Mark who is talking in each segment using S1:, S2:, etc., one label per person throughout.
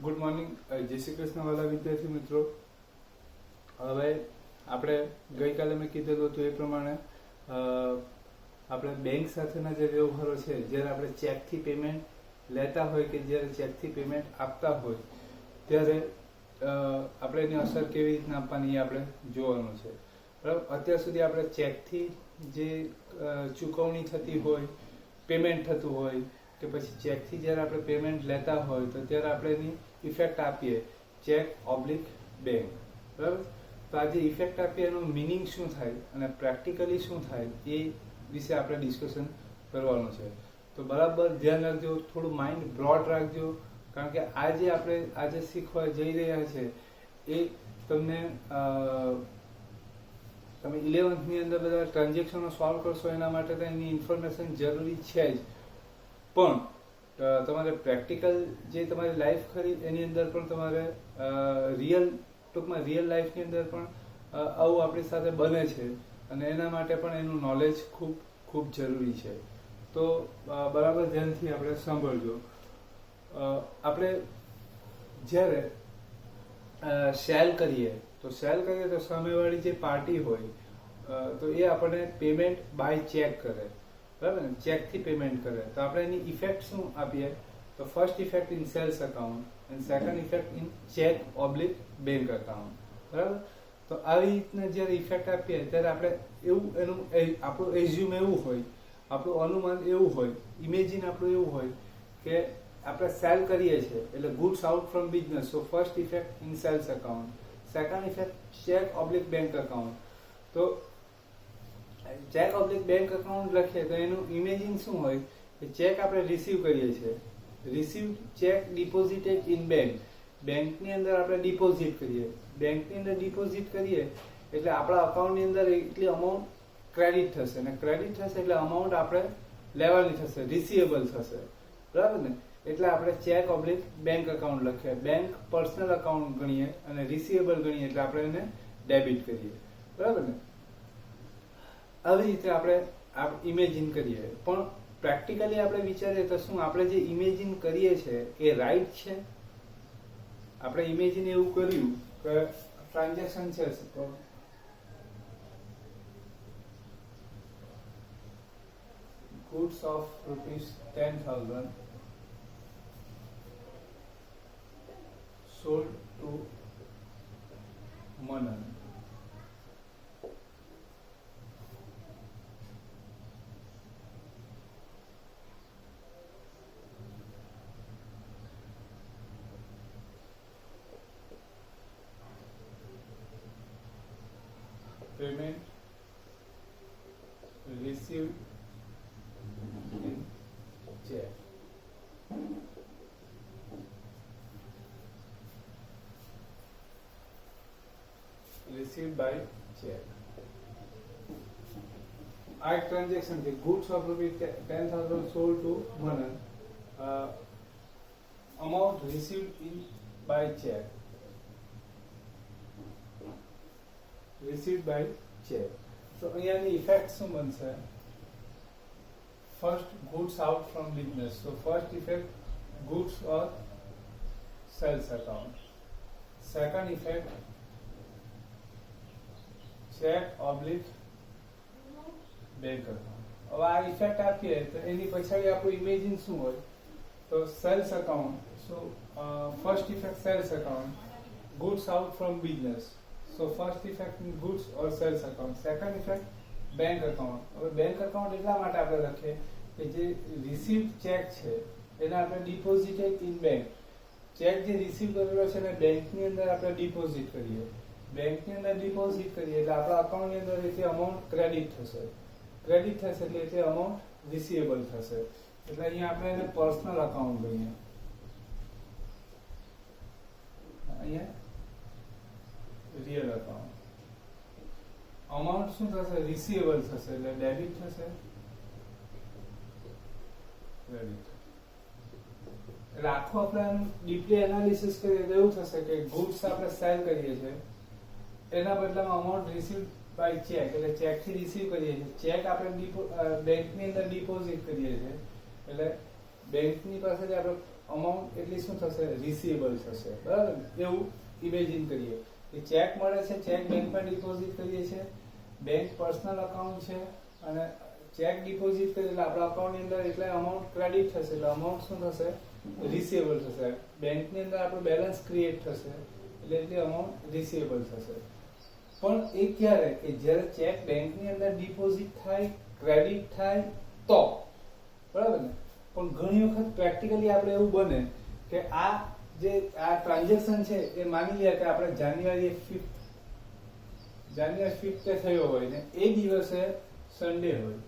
S1: Good morning. જય શ્રી કૃષ્ણ વાલા વિદ્યાર્થી મિત્રો. હવે આપણે ગઈકાલે મેં કીધેલું હતું એ પ્રમાણે આપણે બેંક સાથેના જે વ્યવહારો છે, જ્યારે આપણે ચેકથી પેમેન્ટ લેતા હોય કે જ્યારે ચેકથી પેમેન્ટ આપતા હોય ત્યારે આપણે એની અસર કેવી રીતના આપવાની એ આપણે જોવાનું છે. બરાબર. અત્યાર સુધી આપણે ચેકથી જે ચૂકવણી થતી હોય, પેમેન્ટ થતું હોય કે પછી ચેકથી જ્યારે આપણે પેમેન્ટ લેતા હોય તો ત્યારે આપણે એની ઇફેક્ટ આપીએ ચેક ઓબ્લિક બેંક. બરાબર. તો આ જે ઇફેક્ટ આપીએ એનો મિનિંગ શું થાય અને પ્રેક્ટિકલી શું થાય એ વિશે આપણે ડિસ્કશન કરવાનું છે. તો બરાબર ધ્યાન રાખજો, થોડું માઇન્ડ બ્રોડ રાખજો, કારણ કે આજે આપણે આજે શીખવા જઈ રહ્યા છે એ તમને તમે 11th અંદર બધા ટ્રાન્ઝેક્શનો સોલ્વ કરશો એના માટે તો એની ઇન્ફોર્મેશન જરૂરી છે જ, પણ તમારે પ્રેક્ટિકલ જે તમારી લાઈફ ખરી એની અંદર પણ તમારે ટૂંકમાં રિયલ લાઈફની અંદર પણ આવું આપણી સાથે બને છે અને એના માટે પણ એનું નોલેજ ખૂબ ખૂબ જરૂરી છે. તો બરાબર ધ્યાનથી આપણે સાંભળજો. આપણે જ્યારે સેલ કરીએ તો સામેવાળી જે પાર્ટી હોય તો એ આપણને પેમેન્ટ બાય ચેક કરે. બરાબર ને, ચેકથી પેમેન્ટ કરે તો આપણે એની ઇફેક્ટ શું આપીએ? તો first effect in sales account and second effect in cheque oblique bank account. બરાબર. તો આવી રીતના જ્યારે ઇફેક્ટ આપીએ ત્યારે આપણે એવું એનું આપણું એઝ્યુમ એવું હોય, આપણું અનુમાન એવું હોય, ઇમેજિન આપણું એવું હોય કે આપણે સેલ કરીએ છીએ એટલે goods out from business. So first effect in sales account, second effect cheque oblique bank account. તો ચેક ઓબ્લિક બેંક અકાઉન્ટ લખીએ તો એનું ઇમેજિન શું હોય કે ચેક આપણે રિસીવ કરીએ છીએ, રિસીવ ચેક ડિપોઝિટેડ ઇન બેંક. બેંકની અંદર આપણે ડિપોઝિટ કરીએ, બેંકની અંદર ડિપોઝિટ કરીએ એટલે આપણા અકાઉન્ટની અંદર એટલી અમાઉન્ટ ક્રેડિટ થશે અને ક્રેડિટ થશે એટલે અમાઉન્ટ આપણે લેવાની થશે, રિસીવેબલ થશે. બરાબર ને, એટલે આપણે ચેક ઓબ્લિક બેંક અકાઉન્ટ લખીએ. બેંક પર્સનલ અકાઉન્ટ ગણીએ અને રિસીવેબલ ગણીએ એટલે આપણે એને ડેબિટ કરીએ. બરાબર ને, આવી રીતે આપણે ઇમેજિન કરીએ. પણ પ્રેક્ટિકલી આપણે વિચારીએ તો શું આપણે જે ઇમેજિન કરીએ છીએ એ રાઈટ છે? આપણે ઇમેજિન એવું કર્યું કે ટ્રાન્ઝેક્શન છે તો goods of ₹10,000 sold to Manan. Payment received in check. Received by check. આ એક ટ્રાન્ઝેક્શન છે. Goods of ₹10,000 sold to Manan. Amount received in by check. Received by check. So અહીંયાની ઇફેક્ટ શું બનશે? First goods out from business. So first effect goods or sales account. Second effect cheque oblique bank account. હવે આ effect આપીએ તો એની પછાડી આપણું imagine શું હોય? તો sales account. So first effect sales account, goods out from business. So first effect in goods or sales account. Second effect bank account. હવે બેંક અકાઉન્ટ એટલા માટે આપણે લખીએ કે જે રિસીવ્ડ ચેક છે એને આપણે ડિપોઝિટેડ ઇન બેંક. ચેક જે રિસીવ કરેલો છે ને બેંકની અંદર આપણે ડિપોઝિટ કરીએ. બેંકની અંદર ડિપોઝિટ કરીએ એટલે આપણા અકાઉન્ટની અંદર એ અમાઉન્ટ ક્રેડિટ થશે. ક્રેડિટ થશે એટલે તે અમાઉન્ટ રિસીવેબલ થશે. એટલે અહીંયા આપણે એને પર્સનલ અકાઉન્ટ ગણીએ. અહીંયા રિયલ અકાઉન્ટ. અમાઉન્ટ શું થશે? રિસીવેબલ થશે એટલે ડેબિટ થશે, ક્રેડિટ. એટલે આખું આપણે ડીપલી એનાલિસિસ કરીએ તો એવું થશે કે ગુડ્સ આપણે સેલ કરીએ છીએ એના બદલામાં અમાઉન્ટ રિસીવ બાય ચેક એટલે ચેકથી રિસીવ કરીએ છીએ. ચેક આપણે બેંકની અંદર ડિપોઝિટ કરીએ છીએ એટલે બેંકની પાસેથી આપણે અમાઉન્ટ એટલી શું થશે, રિસીવેબલ થશે, બરાબર ને? એવું ઇમેજિન કરીએ કે ચેક મળે છે, ચેક બેંકમાં ડિપોઝિટ કરીએ છીએ, બેંક પર્સનલ અકાઉન્ટ છે અને ચેક ડિપોઝિટ કરીએ એટલે આપણા અકાઉન્ટની અંદર એટલે અમાઉન્ટ ક્રેડિટ થશે, એટલે અમાઉન્ટ શું થશે, રિસીવેબલ થશે. બેંકની અંદર આપણું બેલેન્સ ક્રિએટ થશે એટલે એટલી અમાઉન્ટ રિસીવેબલ થશે. પણ એ ક્યારે, કે જ્યારે ચેક બેંકની અંદર ડિપોઝિટ થાય, ક્રેડિટ થાય તો, બરાબર ને? પણ ઘણી વખત પ્રેક્ટિકલી આપણે એવું બને કે આ જે આ ટ્રાન્ઝેક્શન છે એ માની લે કે આપણે જાન્યુઆરી 5th થયો હોય ને એ દિવસે સન્ડે હોય,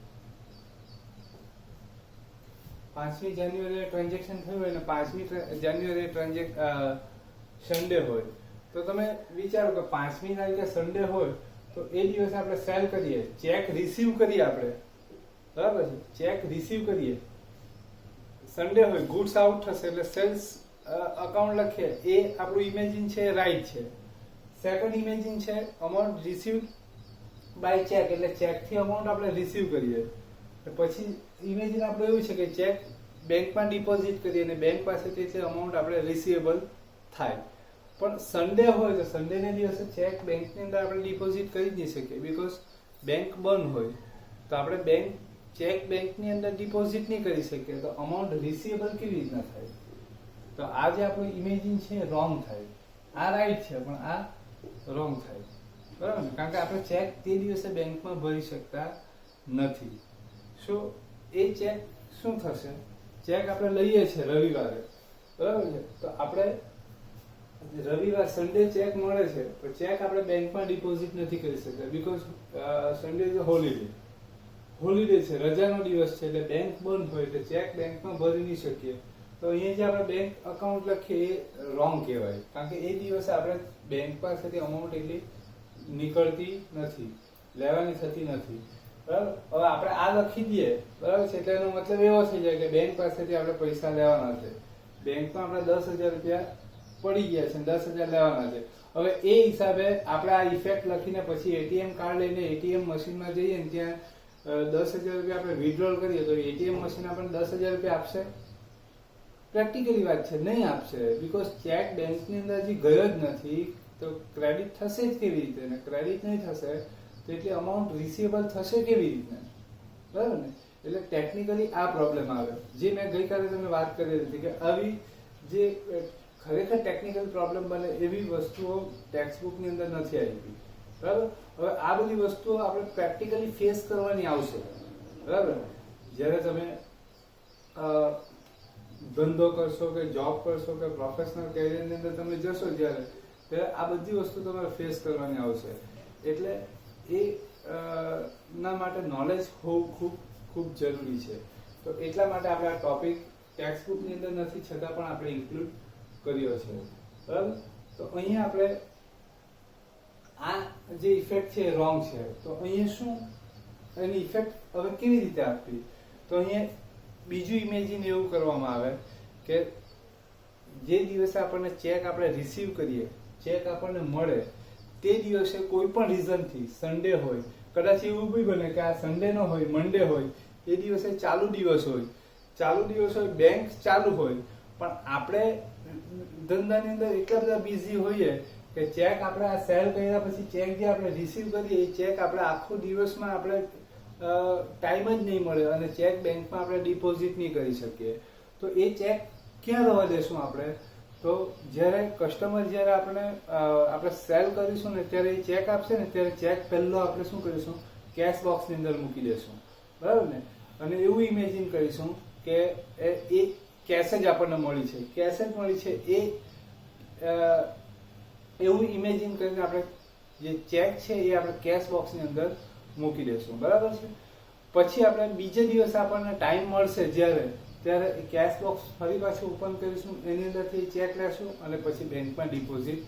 S1: 5મી જાન્યુઆરી ટ્રાન્ઝેક્શન થયું હોય ને 5મી જાન્યુઆરી સન્ડે હોય, તો તમે વિચારો કે 5મી તારીખે સન્ડે હોય તો એ દિવસે આપણે સેલ કરીએ, ચેક રિસીવ કરીએ આપણે, બરાબર છે? ચેક રિસીવ કરીએ, સન્ડે હોય, ગુડ્સ આઉટ થશે એટલે સેલ્સ અકાઉન્ટ લખીએ, એ આપણું ઇમેજિન છે, રાઈટ છે. સેકન્ડ ઇમેજિન છે અમાઉન્ટ રિસીવ્ડ બાય ચેક, એટલે ચેક થી અમાઉન્ટ આપણે રિસીવ કરીએ. પછી ઇમેજિન આપણું એવું છે કે ચેક બેંકમાં ડિપોઝિટ કરીએ અને બેંક પાસેથી તે અમાઉન્ટ આપણે રિસીવેબલ થાય. પણ સન્ડે હોય તો સન્ડેના દિવસે ચેક બેંકની અંદર આપણે ડિપોઝિટ કરી જ નહીં શકીએ, બીકોઝ બેંક બંધ હોય. તો આપણે ચેક બેંકની અંદર ડિપોઝિટ નહીં કરી શકીએ, તો અમાઉન્ટ રિસીવેબલ કેવી રીતના થાય? તો આ જે આપણું ઇમેજિન છે રોંગ થાય. આ રાઈટ છે પણ આ રોંગ થાય, બરાબર ને? કારણ કે આપણે ચેક તે દિવસે બેંકમાં ભરી શકતા નથી. શું એ ચેક શું થશે, ચેક આપણે લઈએ છીએ રવિવારે, બરાબર છે? તો આપણે રવિવાર સન્ડે ચેક મળે છે પણ ચેક આપણે બેંકમાં ડિપોઝિટ નથી કરી શકતા, બીકોઝ સન્ડે ઇઝ હોલિડે છે, રજાનો દિવસ છે, એટલે બેંક બંધ હોય એટલે ચેક બેંકમાં ભરી નહીં શકીએ. તો અહીંયા જે આપણે બેંક અકાઉન્ટ લખીએ એ રોંગ કહેવાય, કારણ કે એ દિવસે આપણે બેંક પાસેથી અમાઉન્ટ એટલી નીકળતી નથી, લેવાની થતી નથી, બરાબર? હવે આપણે આ લખી દઈએ, બરાબર છે? એટલે એનો મતલબ એવો થઈ જાય કે બેંક પાસેથી આપણે પૈસા લેવાના છે, બેંકમાં આપણે 10,000 રૂપિયા પડી ગયા છે, 10,000 લેવાના છે. હવે એ હિસાબે આપણે આ ઇફેક્ટ લખીને પછી એટીએમ કાર્ડ લઈને એટીએમ મશીનમાં જઈએ ને ત્યાં 10,000 રૂપિયા આપણે વિથડ્રોલ કરીએ તો એટીએમ મશીન આપણને 10,000 રૂપિયા આપશે? પ્રેક્ટિકલી વાત છે, નહીં આપશે, બીકોઝ ચેક બેંકની અંદર હજી ગયો જ નથી, તો ક્રેડિટ થશે જ કેવી રીતે? ને ક્રેડિટ નહીં થશે તો એટલી અમાઉન્ટ રિસીવેબલ થશે કેવી રીતના, બરાબર ને? એટલે ટેકનિકલી આ પ્રોબ્લેમ આવે, જે મેં ગઈકાલે તમને વાત કરી હતી કે આવી જે ખરેખર ટેકનિકલ પ્રોબ્લેમ બને એવી વસ્તુઓ ટેક્સ્ટબુકની અંદર નથી આવી, બરાબર? હવે આ બધી વસ્તુઓ આપણે પ્રેક્ટિકલી ફેસ કરવાની આવશે, બરાબર? જ્યારે તમે ધંધો કરશો કે જોબ કરશો કે પ્રોફેશનલ કેરિયરની અંદર તમે જશો જ્યારે, ત્યારે આ બધી વસ્તુ તમારે ફેસ કરવાની આવશે. એટલે એ ના માટે નોલેજ હોવું ખૂબ ખૂબ જરૂરી છે. તો એટલા માટે આપણે આ ટોપિક ટેક્સ્ટબુકની અંદર નથી છતાં પણ આપણે ઇન્ક્લુડ કર્યો છે, બરાબર? તો અહીંયા આપણે આ જે ઇફેક્ટ છે એ રોંગ છે. તો અહીંયા શું એની ઇફેક્ટ હવે કેવી રીતે આપવી? તો અહીંયા બીજું ઇમેજિન એવું કરવામાં આવે કે જે દિવસે આપણને ચેક આપણે રિસીવ કરીએ, ચેક આપણને મળે તે દિવસે કોઈ પણ રીઝનથી, સન્ડે હોય, કદાચ એવું બી બને કે આ સન્ડે નો હોય, મંડે હોય, એ દિવસે ચાલુ દિવસ હોય, બેંક ચાલુ હોય, પણ આપણે ધંધાની અંદર એટલા બધા બિઝી હોઈએ કે ચેક આપણે આ સેલ કર્યા પછી ચેક જે આપણે રિસીવ કરીએ એ ચેક આપણે આખો દિવસમાં આપણે ટાઈમ જ નહીં મળે અને ચેક બેંકમાં આપણે ડિપોઝિટ નહીં કરી શકીએ. તો એ ચેક ક્યાં રહેવા દેશું આપણે? તો જ્યારે કસ્ટમર જ્યારે આપણે સેલ કરીશું ને ત્યારે એ ચેક આપશે ને ત્યારે ચેક પહેલો આપણે શું કરીશું? કેશ બોક્સની અંદર મૂકી દેશું, બરાબર ને? અને એવું ઇમેજિન કરીશું કે એ કેશ જ આપણને મળી છે, એ એવું ઇમેજિન કરીને આપણે જે ચેક છે એ આપણે કેશ બોક્સની અંદર મૂકી દેશું, બરાબર છે? પછી આપણે બીજે દિવસે આપણને ટાઈમ મળશે ત્યારે કેશ બોક્સ ફરી પાછું ઓપન કરીશું, એની અંદરથી ચેક લેશું અને પછી બેંકમાં ડિપોઝિટ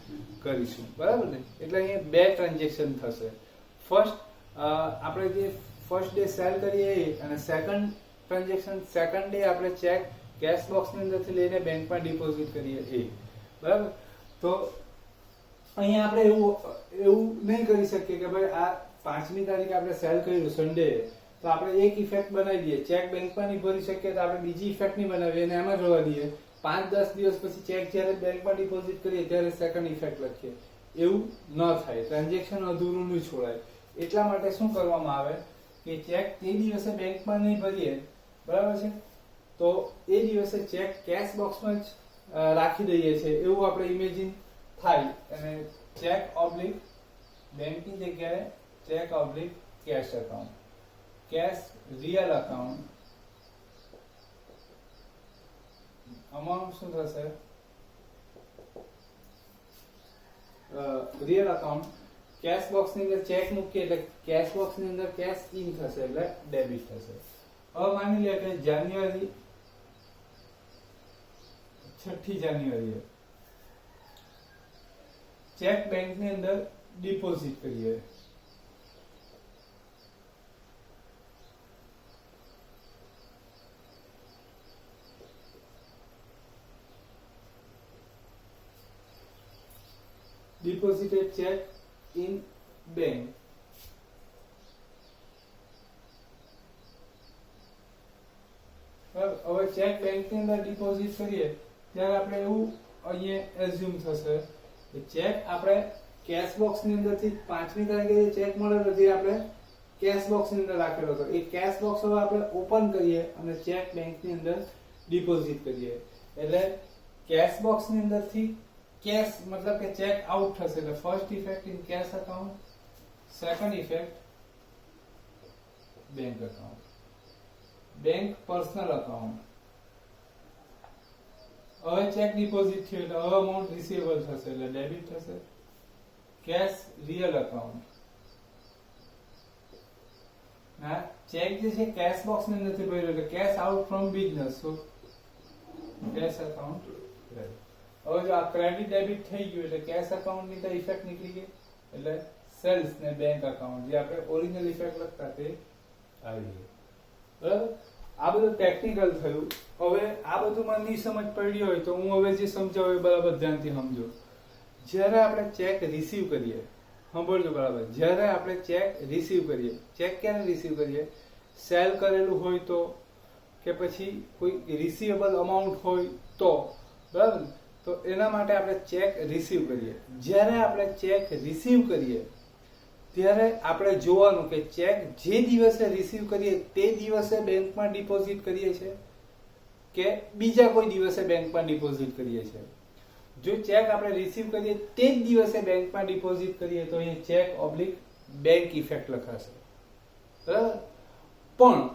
S1: કરીશું, બરાબર ને? એટલે અહીંયા બે ટ્રાન્ઝેક્શન થશે. ફર્સ્ટ આપણે જે ફર્સ્ટ ડે સેલ કરીએ અને સેકન્ડ ટ્રાન્ઝેક્શન સેકન્ડ ડે આપણે ચેક કેશ બોક્સની અંદરથી લઈને બેંકમાં ડિપોઝિટ કરીએ, બરાબર? તો અહીંયા આપણે એવું નહીં કરી શકીએ કે ભાઈ આ 5મી તારીખે આપણે સેલ કર્યું સન્ડે, તો આપણે એક ઇફેક્ટ બનાવી દઈએ, ચેક બેંકમાં નહીં ભરી શકીએ તો આપણે બીજી ઇફેક્ટ નહીં બનાવીએ અને એમાં જોવા દઈએ 5-10 દિવસ પછી ચેક જ્યારે બેંકમાં ડિપોઝિટ કરીએ ત્યારે સેકન્ડ ઇફેક્ટ લખીએ, એવું ન થાય. ટ્રાન્ઝેક્શન અધૂરું નહીં છોડાય. એટલા માટે શું કરવામાં આવે કે ચેક તે દિવસે બેંકમાં નહીં ભરીએ, બરાબર છે, તો એ દિવસે ચેક કેશ બોક્સમાં જ રાખી દઈએ છીએ એવું આપણે ઇમેજિન થાય. અને ચેક ઓબ્લિક બેંકની જગ્યાએ cheque oblique cash account, cash real account, amount શું થશે, રિયલ એકાઉન્ટ. કેશ બોક્સ ની અંદર ચેક મૂકીએ એટલે કેશ બોક્સ ની અંદર કેશ ઇન થશે એટલે ડેબિટ થશે. હવે માની લે કે જાન્યુઆરી 6 જાન્યુઆરીએ ચેક બેંક ની અંદર ડિપોઝિટ કરીએ. deposited check in bank. હવે ચેક બેંક ની અંદર ડિપોઝિટ કરીએ ત્યારે આપણે એવું અહીંયા એઝ્યુમ થશે કે ચેક આપણે કેશ બોક્સ ની અંદર થી 5મી તારીખે જે ચેક મળેલો જે આપણે કેશ બોક્સ ની અંદર રાખેલો હતો એ કેશ બોક્સ હવે આપણે ઓપન કરીએ અને ચેક બેંક ની અંદર ડિપોઝિટ કરીએ એટલે કેશ બોક્સ ની અંદર થી કેશ मतलब કે ચેક આઉટ થશે એટલે first effect in cash account, second effect bank account, bank personal account. હવે ચેક ડિપોઝિટ થયો એટલે હવે અમાઉન્ટ રિસીવેબલ થશે એટલે ડેબિટ થશે. કેશ રિયલ અકાઉન્ટ, ના ચેક જે છે કેશ બોક્સ ની નથી ભર્યો એટલે cash out from business, so cash account. હવે જો આ ક્રેડિટ ડેબિટ થઈ ગયું એટલે કેશ અકાઉન્ટ ની તો ઇફેક્ટ નીકળી ગઈ એટલે સેલ્સ ને બેંક અકાઉન્ટ જે આપણે ઓરિજિનલ ઇફેક્ટ લખતા તે આવી ગઈ. બરાબર, આ બધું ટેકનિકલ થયું. હવે આ બધું મને નહીં સમજ પડી હોય તો હું હવે જે સમજાવું એ બરાબર ધ્યાનથી સમજો. જ્યારે આપણે ચેક રિસીવ કરીએ, સાંભળજો બરાબર, જ્યારે આપણે ચેક રિસીવ કરીએ, ચેક ક્યારે રિસીવ કરીએ, સેલ કરેલું હોય તો કે પછી કોઈ રિસીવેબલ અમાઉન્ટ હોય તો, બરાબર, તો એના માટે આપણે ચેક રિસીવ કરીએ. જ્યારે આપણે ચેક રિસીવ કરીએ ત્યારે આપણે જોવાનું કે ચેક જે દિવસે રિસીવ કરીએ તે દિવસે બેંકમાં ડિપોઝિટ કરીએ છીએ કે બીજા કોઈ દિવસે બેંકમાં ડિપોઝિટ કરીએ છીએ. જો ચેક આપણે રિસીવ કરીએ તે જ દિવસે બેંકમાં ડિપોઝિટ કરીએ તો અહીં ચેક ઓબ્લિક બેંક ઇફેક્ટ લખાશે. બરાબર, પણ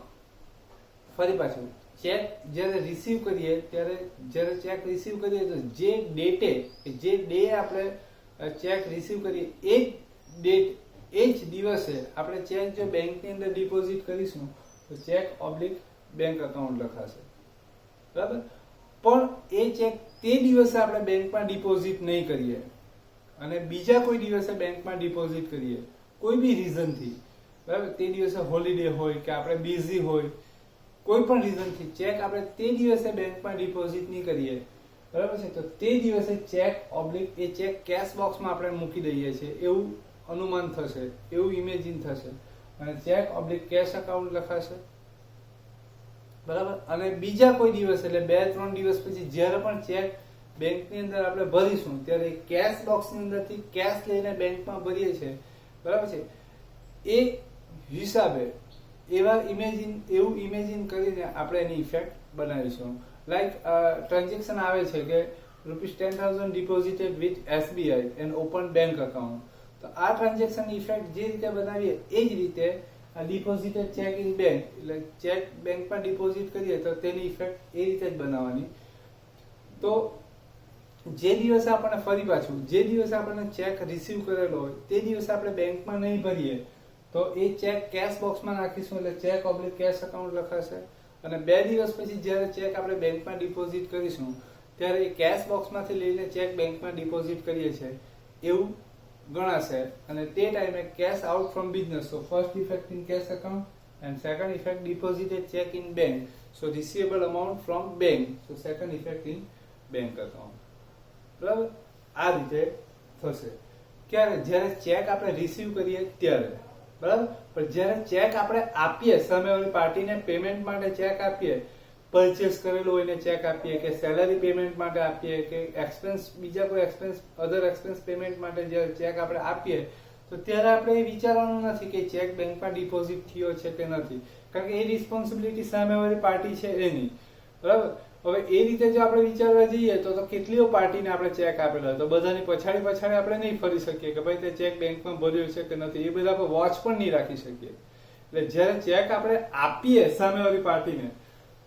S1: ફરી પાછું ચેક જ્યારે રિસીવ કરીએ ત્યારે જ્યારે ચેક રિસીવ કરીએ તો જે ડેટે જે ડે આપણે ચેક રિસીવ કરીએ એ ડેટ એ જ દિવસે આપણે ચેક જો બેંકની અંદર ડિપોઝિટ કરીશું તો ચેક ઓબ્લિક બેંક અકાઉન્ટ લખાશે. બરાબર, પણ એ ચેક તે દિવસે આપણે બેંકમાં ડિપોઝિટ નહીં કરીએ અને બીજા કોઈ દિવસે બેંકમાં ડિપોઝિટ કરીએ કોઈ બી રીઝનથી, બરાબર, તે દિવસે હોલિડે હોય કે આપણે બિઝી હોય, કોઈ પણ રીઝનથી ચેક આપણે તે દિવસે બેંકમાં ડિપોઝિટ નહીં કરીએ, બરાબર છે, તો તે દિવસે ચેક ઓબ્લિક એ ચેક કેશ બોક્સમાં આપણે મૂકી દઈએ છીએ એવું અનુમાન થશે, એવું ઇમેજિન થશે અને ચેક ઓબ્લિક કેશ અકાઉન્ટ લખાશે. બરાબર, અને બીજા કોઈ દિવસ એટલે 2-3 દિવસ પછી જ્યારે પણ ચેક બેંકની અંદર આપણે ભરીશું ત્યારે કેશ બોક્સની અંદરથી કેશ લઈને બેંકમાં ભરીએ છીએ, બરાબર છે, એ હિસાબે એવું ઇમેજિન કરીને આપણે એની ઇફેક્ટ બનાવીશું. લાઈક ટ્રાન્ઝેક્શન આવે છે કે ₹10,000 ડિપોઝિટેડ with SBI and open bank account, તો આ ટ્રાન્ઝેક્શન ઇફેક્ટ જે રીતે બનાવીએ એ જ રીતે આ ડિપોઝિટેડ ચેક ઇન બેંક એટલે ચેક બેંકમાં ડિપોઝિટ કરીએ તો તેની ઇફેક્ટ એ રીતે જ બનાવવાની. તો જે દિવસે આપણને ફરી પાછું જે દિવસે આપણને ચેક રિસીવ કરેલો હોય તે દિવસે આપણે બેંકમાં નહીં ભરીએ તો એ ચેક કેશ બોક્સમાં નાખીશું એટલે ચેક ઓબ્લિક કેશ અકાઉન્ટ લખાશે અને 2 દિવસ પછી જ્યારે ચેક આપણે બેંકમાં ડિપોઝિટ કરીશું ત્યારે એ કેશ બોક્સમાંથી લઈને ચેક બેંકમાં ડિપોઝિટ કરીએ છીએ એવું ગણાશે અને તે ટાઈમે cash out from business, so first effect in cash account and second effect deposited cheque in bank, so receivable amount from bank, so second effect in bank account. બરાબર, આ રીતે થશે. ક્યારે? જ્યારે ચેક આપણે રિસીવ કરીએ ત્યારે, બરાબર, પણ જ્યારે ચેક આપણે આપીએ સામેવાળી પાર્ટીને પેમેન્ટ માટે ચેક આપીએ પરચેસ કરેલું હોય એને ચેક આપીએ, કે સેલરી પેમેન્ટ માટે આપીએ, કે એક્સપેન્સ બીજા કોઈ એક્સપેન્સ અધર એક્સપેન્સ પેમેન્ટ માટે જ્યારે ચેક આપણે આપીએ તો ત્યારે આપણે એ વિચારવાનું નથી કે ચેક બેંકમાં ડિપોઝિટ થયો છે કે નથી, કારણ કે એ રિસ્પોન્સિબિલિટી સામેવાળી પાર્ટી છે એની, બરાબર. હવે એ રીતે જો આપણે વિચારવા જઈએ તો કેટલીઓ પાર્ટીને આપણે ચેક આપેલો હોય તો બધાની પછાડી પછાડી આપણે નહીં ફરી શકીએ કે ભાઈ તે ચેક બેંકમાં ભર્યો છે કે નથી, એ બધા આપણે વોચ પણ નહીં રાખી શકીએ. એટલે જ્યારે ચેક આપણે આપીએ સામેવાળી પાર્ટીને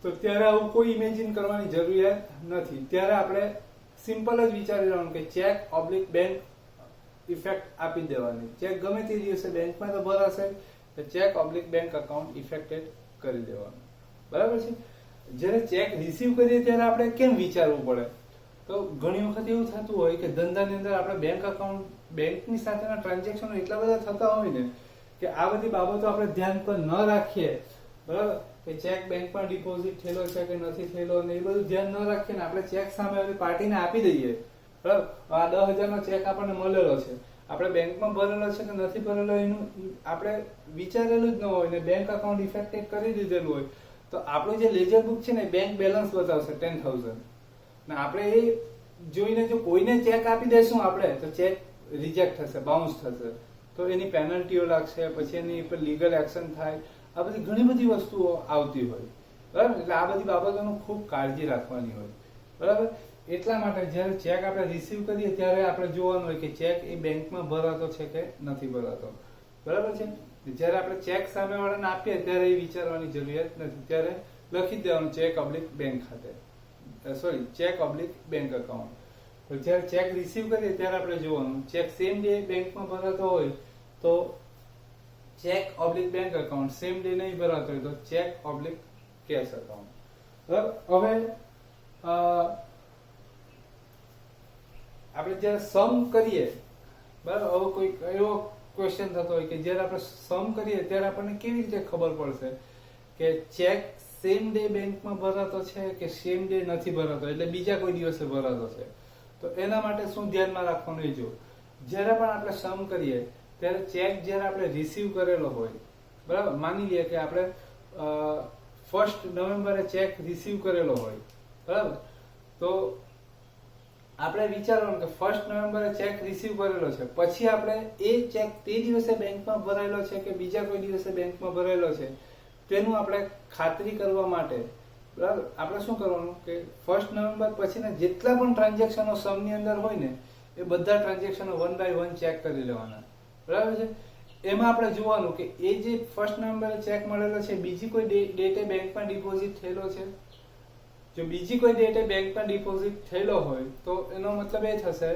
S1: તો ત્યારે આવું કોઈ ઇમેજિન કરવાની જરૂરિયાત નથી. ત્યારે આપણે સિમ્પલ જ વિચારી લેવાનું કે ચેક ઓબ્લિક બેંક ઇફેક્ટ આપી દેવાની. ચેક ગમે તે દિવસે બેંકમાં તો ભરાશે તો cheque oblique bank account affected કરી દેવાનું, બરાબર છે. જ્યારે ચેક રિસીવ કરીએ ત્યારે આપણે કેમ વિચારવું પડે, તો ઘણી વખત એવું થતું હોય કે ધંધાની અંદર આપણે બેંક અકાઉન્ટ બેંકની સાથેના ટ્રાન્ઝેક્શનો એટલા બધા થતા હોય ને કે આ બધી બાબતો આપણે ધ્યાન પર ન રાખીએ, બરાબર, કે ચેક બેંકમાં ડિપોઝિટ થયેલો છે કે નથી થયેલો ને એ બધું ધ્યાન ન રાખીએ ને આપણે ચેક સામે પાર્ટીને આપી દઈએ, બરાબર. આ 10,000 નો ચેક આપણને મળેલો છે, આપણે બેંકમાં ભરેલો છે કે નથી ભરેલો એનું આપણે વિચારેલું જ ન હોય ને બેંક અકાઉન્ટ ઇફેક્ટેડ કરી દીધેલું હોય તો આપણું જે લેજર બુક છે ને બેંક બેલેન્સ બતાવશે 10,000 ને આપણે એ જોઈને જો કોઈને ચેક આપી દેશું આપણે તો ચેક રિજેક્ટ થશે, બાઉન્સ થશે, તો એની પેનલ્ટીઓ લાગશે, પછી એની ઉપર લીગલ એક્શન થાય, આ બધી ઘણી બધી વસ્તુઓ આવતી હોય, બરાબર. એટલે આ બધી બાબતોનું ખૂબ કાળજી રાખવાની હોય, બરાબર. એટલા માટે જ્યારે ચેક આપણે રિસીવ કરીએ ત્યારે આપણે જોવાનું હોય કે ચેક એ બેંકમાં ભરાતો છે કે નથી ભરાતો, બરાબર છે. જ્યારે આપણે ચેક સામેવાળાને આપીએ ત્યારે એ વિચારવાની જરૂરિયાત નથી, ત્યારે લખી દેવાનું ચેક ઓબ્લિક બેંક ખાતે, sorry check oblique bank account. તો જ્યારે ચેક રિસીવ કરીએ ત્યારે આપણે જોવાનું ચેક સેમ ડે બેંકમાં ભરાતો હોય તો cheque oblique bank account, same day નહીં ભરાતો હોય તો ચેક ઓબ્લિક કેશ અકાઉન્ટ, બરાબર. હવે આપણે જ્યારે સમ કરીએ, બરાબર, હવે કોઈ એવો ક્વેશ્ચન થતો હોય કે જ્યારે આપણે સમ કરીએ ત્યારે આપણને કેવી રીતે ખબર પડશે કે ચેક સેમ ડે બેંકમાં ભરાતો છે કે સેમ ડે નથી ભરાતો, એટલે બીજા કોઈ દિવસે ભરાતો છે. તો એના માટે શું ધ્યાનમાં રાખવાનું એ જો જ્યારે પણ આપણે સમ કરીએ ત્યારે ચેક જ્યારે આપણે રિસીવ કરેલો હોય, બરાબર, માની લઈએ કે આપણે 1 નવેમ્બરે ચેક રિસીવ કરેલો હોય, બરાબર, તો આપણે વિચારવાનું કે 1 નવેમ્બરે ચેક રિસીવ કરેલો છે, પછી આપણે એ ચેક તે દિવસે બેંકમાં ભરાયેલો છે કે બીજા કોઈ દિવસે બેંકમાં ભરાયેલો છે તેનું આપણે ખાતરી કરવા માટે, બરાબર, આપણે શું કરવાનું કે 1 નવેમ્બર પછીના જેટલા પણ ટ્રાન્ઝેક્શનો સમની અંદર હોય ને એ બધા ટ્રાન્ઝેક્શનો 1 બાય 1 ચેક કરી લેવાના, બરાબર છે. એમાં આપણે જોવાનું કે એ જે 1 નવેમ્બરે ચેક મળેલો છે બીજી કોઈ ડેટે બેંકમાં ડિપોઝિટ થયેલો છે. જો બીજી કોઈ ડેટે બેંકમાં ડિપોઝિટ થયેલો હોય તો એનો મતલબ એ થશે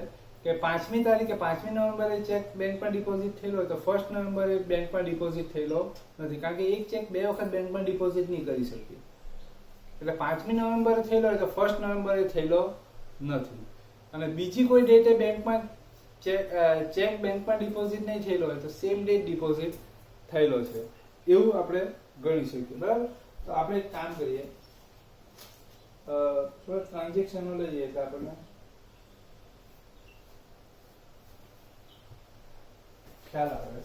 S1: કે 5મી તારીખે 5મી નવેમ્બરે ચેક બેંકમાં ડિપોઝિટ થયેલો હોય તો 1 નવેમ્બરે બેંકમાં ડિપોઝિટ થયેલો નથી, કારણ કે એક ચેક 2 વખત બેંકમાં ડિપોઝિટ નહીં કરી શકીએ. એટલે 5મી નવેમ્બરે થયેલો હોય તો 1 નવેમ્બરે થયેલો નથી. અને બીજી કોઈ ડેટે બેંકમાં ચેક બેંકમાં ડિપોઝિટ નહીં થયેલો હોય તો સેમ ડેટ ડિપોઝિટ થયેલો છે એવું આપણે ગણી શકીએ, બરાબર. તો આપણે એક કામ કરીએ, થોડા ટ્રાન્ઝેક્શનો લઈએ એટલે આપણને ખ્યાલ આવે.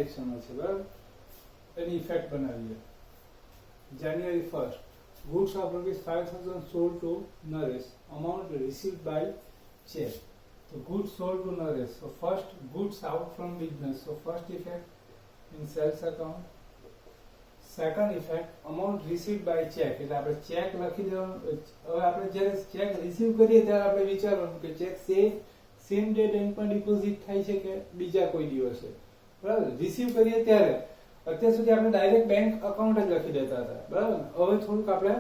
S1: ટ્રાન્ઝેક્શનો છે બરાબર, એની ઇફેક્ટ બનાવીએ. January 1st, goods of ₹5,000 sold to Naresh, amount received by check. So goods sold to Naresh. So first, goods out from business. So first effect in sales account. Second effect, amount received by check. એટલે આપણે check લખી દેવાનું. હવે આપણે જ્યારે check receive કરીએ ત્યારે આપણે વિચારવાનું કે ચેક સેમ ડે બેંકમાં ડિપોઝિટ થાય છે કે બીજા કોઈ દિવસે, બરાબર. રિસીવ કરીએ ત્યારે અત્યાર સુધી આપણે ડાયરેક્ટ બેંક અકાઉન્ટ જ લખી દેતા હતા, બરાબર. હવે થોડુંક આપણે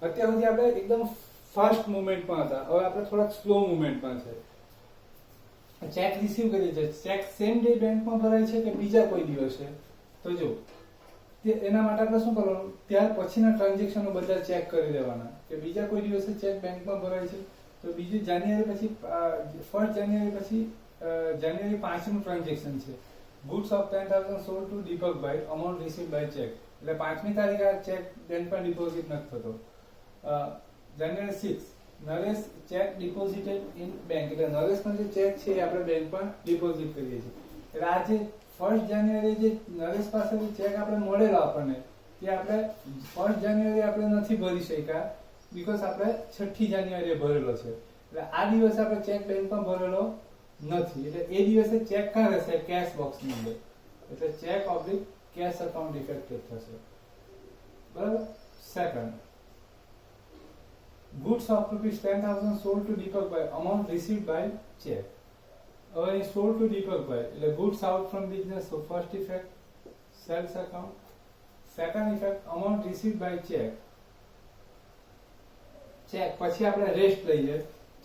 S1: અત્યાર સુધી આપણે એકદમ ફાસ્ટ મુવમેન્ટમાં હતા, હવે આપણે થોડાક સ્લો મુવમેન્ટમાં છે. ચેક રિસીવ કરીએ છીએ, ચેક સેમ ડે બેંકમાં ભરાય છે કે બીજા કોઈ દિવસે, તો જો એના માટે આપણે શું કરવાનું, ત્યાર પછીના ટ્રાન્ઝેક્શનો બધા ચેક કરી લેવાના કે બીજા કોઈ દિવસે ચેક બેંકમાં ભરાય છે તો બીજું જાન્યુઆરી પછી 1 જાન્યુઆરી પછી જાન્યુઆરી 5 નું ટ્રાન્ઝેક્શન છે. Goods of 10,000 sold to Deepakbhai, amount received by check. એટલે 5મી તારીખે આ ચેક બેંકમાં ડિપોઝિટ નથી થતો. જાન્યુઆરી 6, નરેશ ચેક ડિપોઝિટેડ ઇન બેંક. એટલે નરેશનો જે ચેક છે એ આપણે બેંકમાં ડિપોઝિટ કરીએ છીએ. એટલે આ જે 1 જાન્યુઆરી જે નરેશ પાસેથી ચેક આપણે મળેલો આપણને, તે આપણે 1 જાન્યુઆરી આપણે નથી ભરી શક્યા બીકોઝ આપણે 6ઠી જાન્યુઆરીએ ભરેલો છે. એટલે આ દિવસે આપણે ચેક બેંકમાં ભરેલો નથી, એટલે એ દિવસે ચેક ક્યાં રહેશે, કેશ બોક્સની અંદર. એટલે check oblique cash account affected થશે, બરાબર. Second, goods of ₹10,000 sold to Deepakbhai, amount received by check. હવે sold to દીપકભાઈ એટલે goods out from business. So first effect sales account. Second effect, amount received by check. Check પછી આપણે rest લઈએ.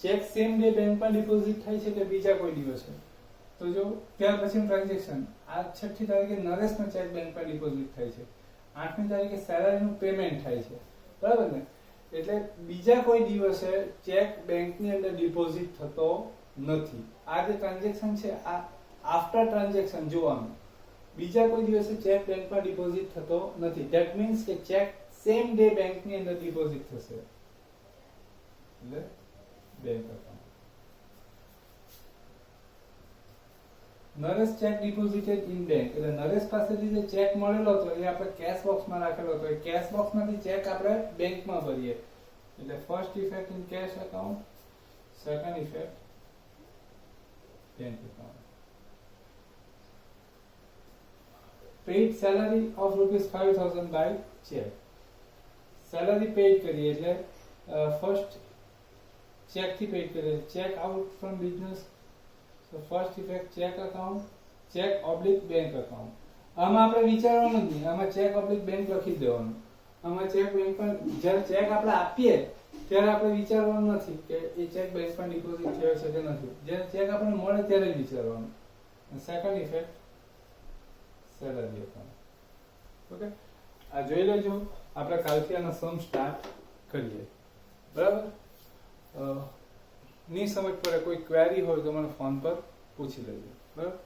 S1: Check same day બેંકમાં deposit થાય છે કે બીજા કોઈ દિવસે, તો જો ત્યાર પછીનું ટ્રાન્ઝેક્શન, આ 6ઠી તારીખે નરેશનો ચેક બેંકમાં ડિપોઝિટ થાય છે, 8મી તારીખે સેલરીનું પેમેન્ટ થાય છે, બરાબર ને. એટલે બીજા કોઈ દિવસે ચેક બેંકની અંદર ડિપોઝિટ થતો નથી. આ જે ટ્રાન્ઝેક્શન છે આ આફ્ટર ટ્રાન્ઝેક્શન જોવાનું, બીજા કોઈ દિવસે ચેક બેંકમાં ડિપોઝિટ થતો નથી. ધેટ મીન્સ કે ચેક સેમ ડે બેંકની અંદર ડિપોઝિટ થશે, એટલે bank account. Naresh check ડિપોઝિટેડ in bank. એટલે નરેશ પાસેથી જે ચેક મળેલો હતો એ આપણે કેશ બોક્સમાં રાખેલો હતો, એ કેશ બોક્સમાંથી ચેક આપણે બેંકમાં ભરીએ. એટલે first effect in cash account, second effect bank account. Paid salary of ₹5,000 by cheque. Salary paid કરીએ એટલે ફર્સ્ટ ચેક થી પેઇડ કરીએ. Cheque out from business. So first effect check account, check oblique bank account. આમાં આપણે વિચારવાનું જ નહીં, આમાં ચેક ઓબ્લિક બેંક લખી દેવાનું. આમાં ચેક બેંક પર જ્યારે ચેક આપણે આપીએ ત્યારે આપણે વિચારવાનું નથી કે એ ચેક બેંક પર ડિપોઝિટ થયો છે કે નથી. જ્યારે ચેક આપણને મળે ત્યારે જ વિચારવાનું. Second effect salary account. Okay, આ જોઈ લેજો. આપણે કાલથી આનો સમ સ્ટાર્ટ કરીએ, બરાબર. ની સમજ પડે કોઈ ક્વેરી હોય તો મને ફોન પર પૂછી લેજો, બરાબર.